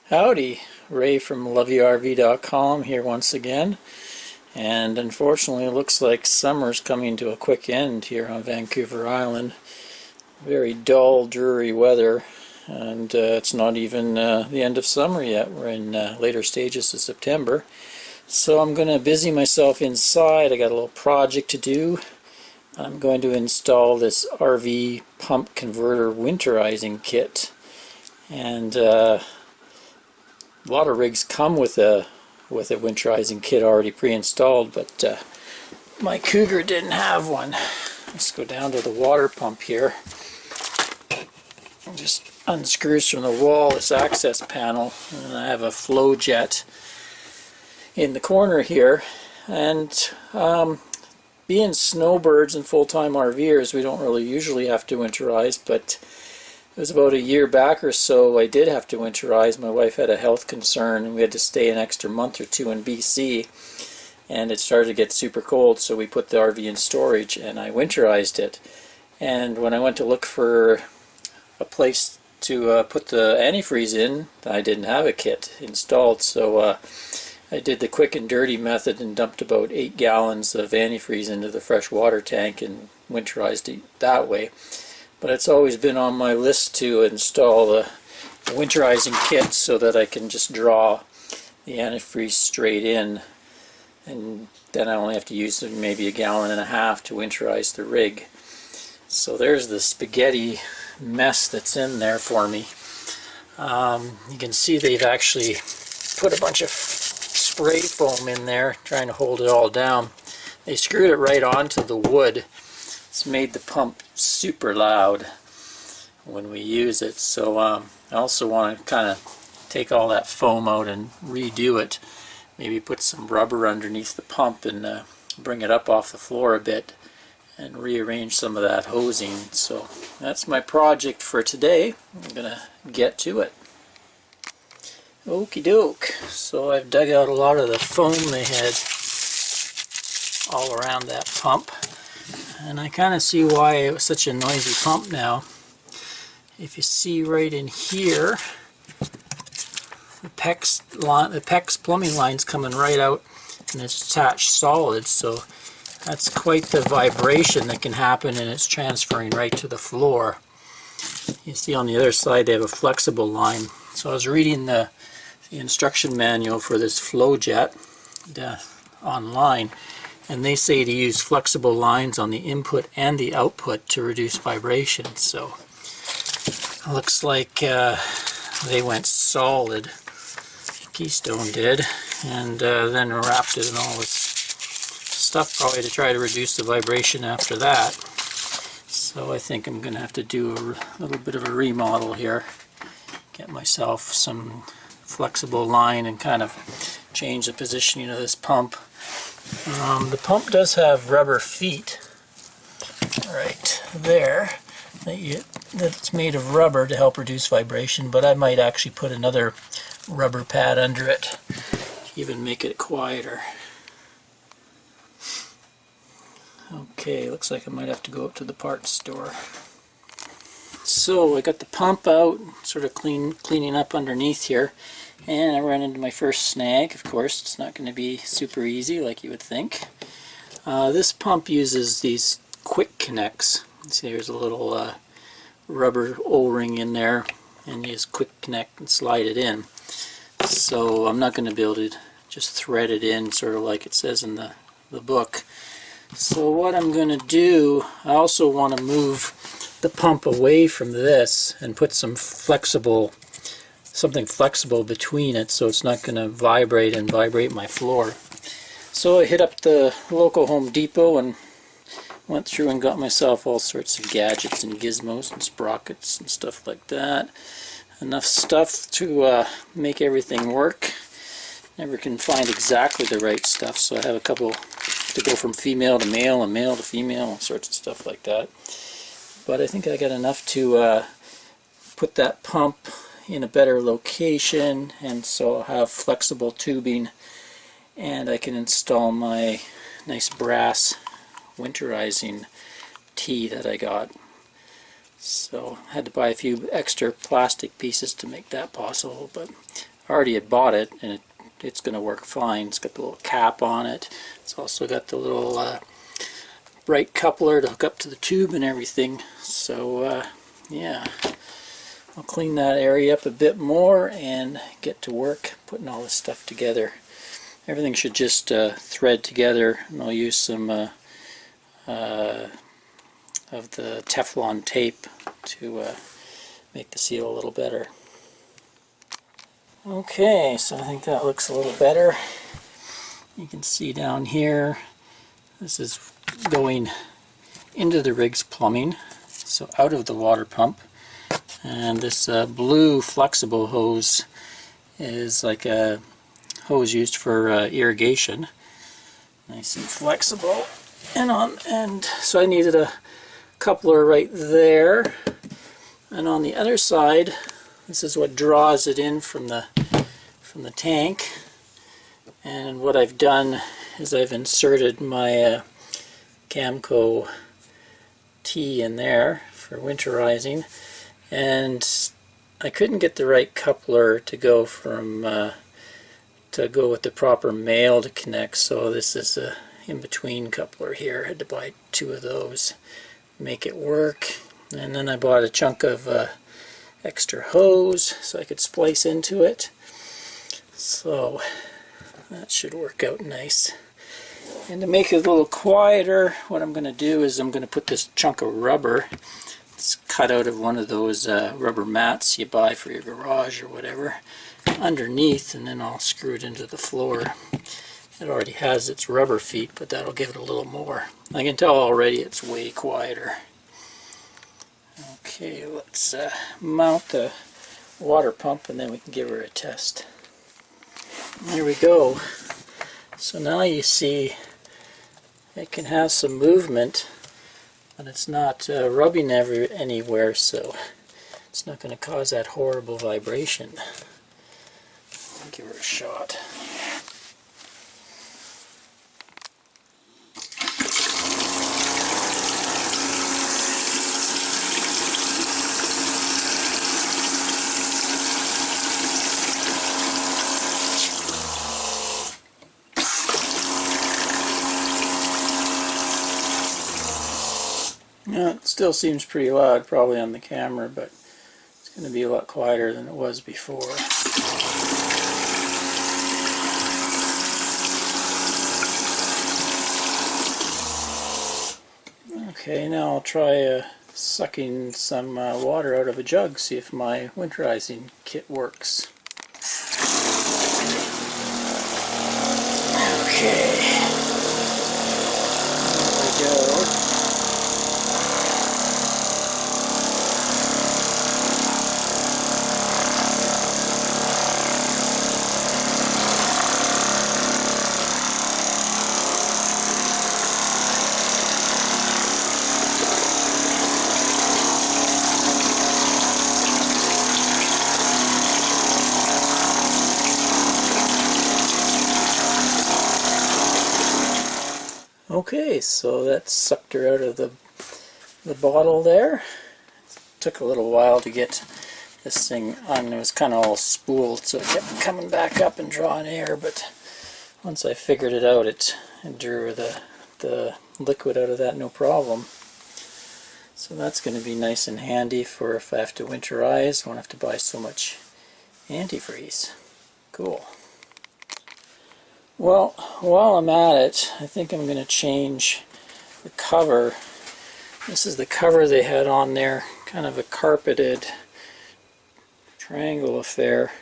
Howdy, Ray from LoveYouRV.com here once again, and unfortunately it looks like summer's coming to a quick end here on Vancouver Island. Very dull, dreary weather, and it's not even the end of summer yet. We're in later stages of September, so I'm going to busy myself inside. I got a little project to do. I'm going to install this RV pump converter winterizing kit, and a lot of rigs come with a winterizing kit already pre-installed, but my Cougar didn't have one. Let's go down to the water pump here. It just unscrews from the wall this access panel, and I have a flow jet in the corner here. And being snowbirds and full-time RVers, we don't really usually have to winterize, but it was about a year back or so I did have to winterize. My wife had a health concern and we had to stay an extra month or two in BC, and it started to get super cold, so we put the RV in storage and I winterized it. And when I went to look for a place to put the antifreeze in, I didn't have a kit installed, so I did the quick and dirty method and dumped about 8 gallons of antifreeze into the fresh water tank and winterized it that way. But it's always been on my list to install the winterizing kit so that I can just draw the antifreeze straight in, and then I only have to use maybe 1.5 gallons to winterize the rig. So there's the spaghetti mess that's in there for me. You can see they've actually put a bunch of spray foam in there trying to hold it all down. They screwed it right onto the wood. It's made the pump super loud when we use it, so I also want to kind of take all that foam out and redo it. Maybe put some rubber underneath the pump and bring it up off the floor a bit and rearrange some of that hosing. So that's my project for today. I'm gonna get to it. Okie doke. So I've dug out a lot of the foam they had all around that pump, and I kind of see why it was such a noisy pump now. If you see right in here, the PEX plumbing line's coming right out and it's attached solid, so that's quite the vibration that can happen, and it's transferring right to the floor. You see on the other side they have a flexible line. So I was reading the instruction manual for this flow jet online, and they say to use flexible lines on the input and the output to reduce vibration. So it looks like they went solid, Keystone did, and then wrapped it in all this stuff probably to try to reduce the vibration after that. So I think I'm going to have to do a little bit of a remodel here, get myself some flexible line and kind of change the positioning of this pump. The pump does have rubber feet right there that's made of rubber to help reduce vibration, but I might actually put another rubber pad under it to even make it quieter. Okay, looks like I might have to go up to the parts store. So I got the pump out, sort of cleaning up underneath here, and I ran into my first snag. Of course, it's not going to be super easy like you would think. This pump uses these quick connects. See, there's a little rubber O-ring in there, and you just quick connect and slide it in. So I'm not going to be able to just thread it in sort of like it says in the book. So what I'm going to do, I also want to move the pump away from this and put something flexible between it so it's not going to vibrate my floor. So I hit up the local Home Depot and went through and got myself all sorts of gadgets and gizmos and sprockets and stuff like that. Enough stuff to make everything work. Never can find exactly the right stuff, so I have a couple to go from female to male and male to female, all sorts of stuff like that. But I think I got enough to put that pump in a better location, and so I'll have flexible tubing, and I can install my nice brass winterizing tee that I got. So I had to buy a few extra plastic pieces to make that possible, but I already had bought it, and it's going to work fine. It's got the little cap on it. It's also got the little bright coupler to hook up to the tube and everything. So yeah, I'll clean that area up a bit more and get to work putting all this stuff together. Everything should just thread together, and I'll use some of the Teflon tape to make the seal a little better. Okay, so I think that looks a little better. You can see down here, this is going into the rig's plumbing, so out of the water pump. And this blue flexible hose is like a hose used for irrigation. Nice and flexible. And so I needed a coupler right there. And on the other side, this is what draws it in from the tank. And what I've done is I've inserted my Camco T in there for winterizing, and I couldn't get the right coupler to go with the proper male to connect, so this is a in-between coupler here. I had to buy 2 of those to make it work. And then I bought a chunk of extra hose so I could splice into it. So that should work out nice. And to make it a little quieter, what I'm going to do is I'm going to put this chunk of rubber. It's cut out of one of those rubber mats you buy for your garage or whatever, underneath, and then I'll screw it into the floor. It already has its rubber feet, but that'll give it a little more. I can tell already it's way quieter. Okay, let's mount the water pump and then we can give her a test. There we go. So now you see it can have some movement, but it's not rubbing anywhere, so it's not going to cause that horrible vibration. I'll give her a shot. Yeah, it still seems pretty loud, probably on the camera, but it's going to be a lot quieter than it was before. Okay, now I'll try sucking some water out of a jug, see if my winterizing kit works. Okay, there we go. Okay, so that sucked her out of the bottle there. It took a little while to get this thing on. It was kind of all spooled, so it kept coming back up and drawing air, but once I figured it out, it drew the liquid out of that no problem. So that's going to be nice and handy for if I have to winterize. I won't have to buy so much antifreeze. Cool. Well, while I'm at it, I think I'm going to change the cover. This is the cover they had on there, kind of a carpeted triangle affair.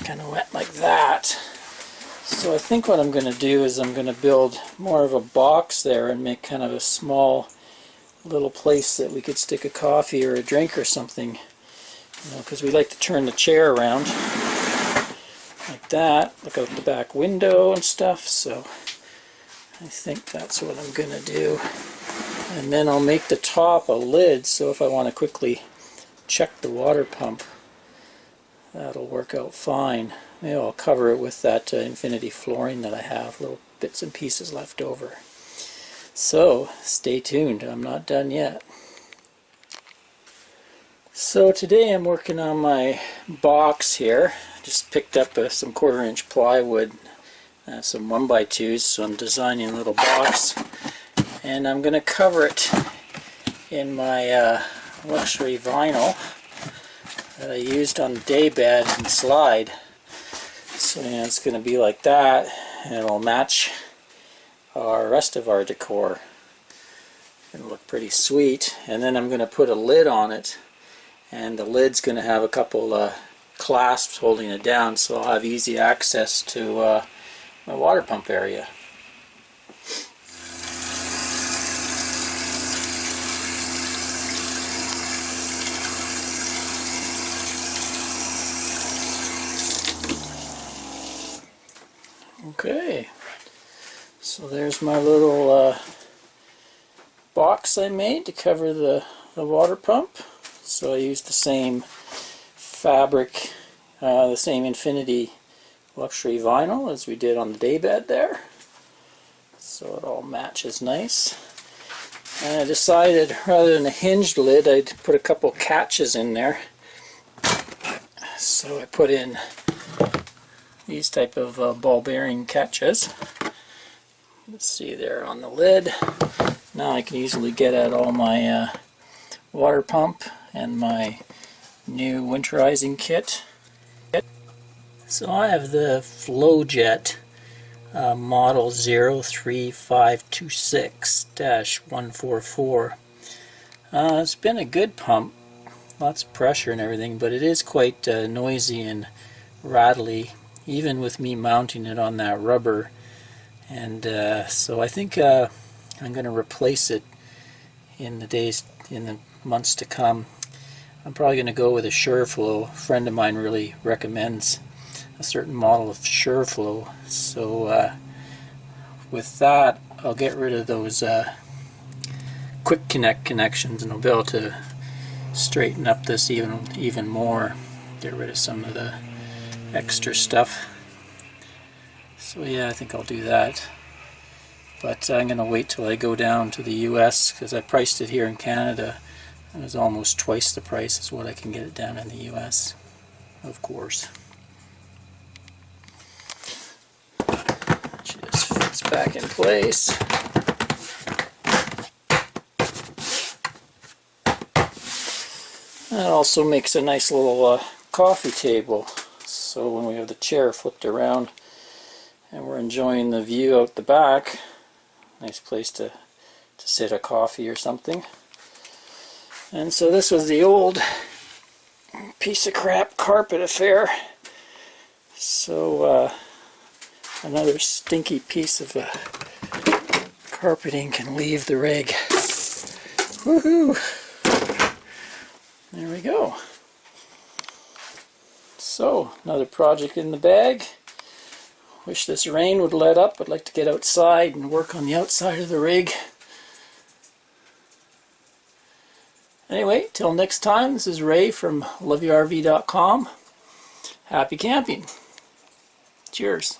Kind of went like that. So I think what I'm going to do is I'm going to build more of a box there and make kind of a small little place that we could stick a coffee or a drink or something. Because we like to turn the chair around like that, look out the back window and stuff, so I think that's what I'm going to do. And then I'll make the top a lid, so if I want to quickly check the water pump, that'll work out fine. Maybe I'll cover it with that Infinity flooring that I have, little bits and pieces left over. So, stay tuned, I'm not done yet. So today I'm working on my box here. Just picked up some 1/4-inch plywood, some 1x2s, so I'm designing a little box, and I'm going to cover it in my luxury vinyl that I used on the day bed and slide. So it's going to be like that, and it'll match our rest of our decor. It'll look pretty sweet. And then I'm going to put a lid on it, and the lid's going to have a couple clasps holding it down, so I'll have easy access to my water pump area. Okay, so there's my little box I made to cover the water pump. So I used the same fabric, the same Infinity luxury vinyl as we did on the daybed there. So it all matches nice. And I decided, rather than a hinged lid, I'd put a couple catches in there. So I put in these type of ball bearing catches. Let's see there on the lid. Now I can easily get at all my water pump and my new winterizing kit. So I have the FlowJet model 03526-144. It's been a good pump, lots of pressure and everything, but it is quite noisy and rattly, even with me mounting it on that rubber. And so I think I'm going to replace it in the months to come. I'm probably going to go with a SureFlow. A friend of mine really recommends a certain model of SureFlow. So with that, I'll get rid of those quick connect connections, and I'll be able to straighten up this even more. Get rid of some of the extra stuff. So yeah, I think I'll do that. But I'm going to wait till I go down to the US, because I priced it here in Canada. It was almost twice the price as what I can get it down in the US, of course. It just fits back in place. That also makes a nice little coffee table. So when we have the chair flipped around and we're enjoying the view out the back, nice place to sit a coffee or something. And so this was the old piece of crap carpet affair. So another stinky piece of carpeting can leave the rig. Woohoo! There we go. So, another project in the bag. Wish this rain would let up. I'd like to get outside and work on the outside of the rig. Anyway, till next time, this is Ray from loveyourrv.com. Happy camping. Cheers.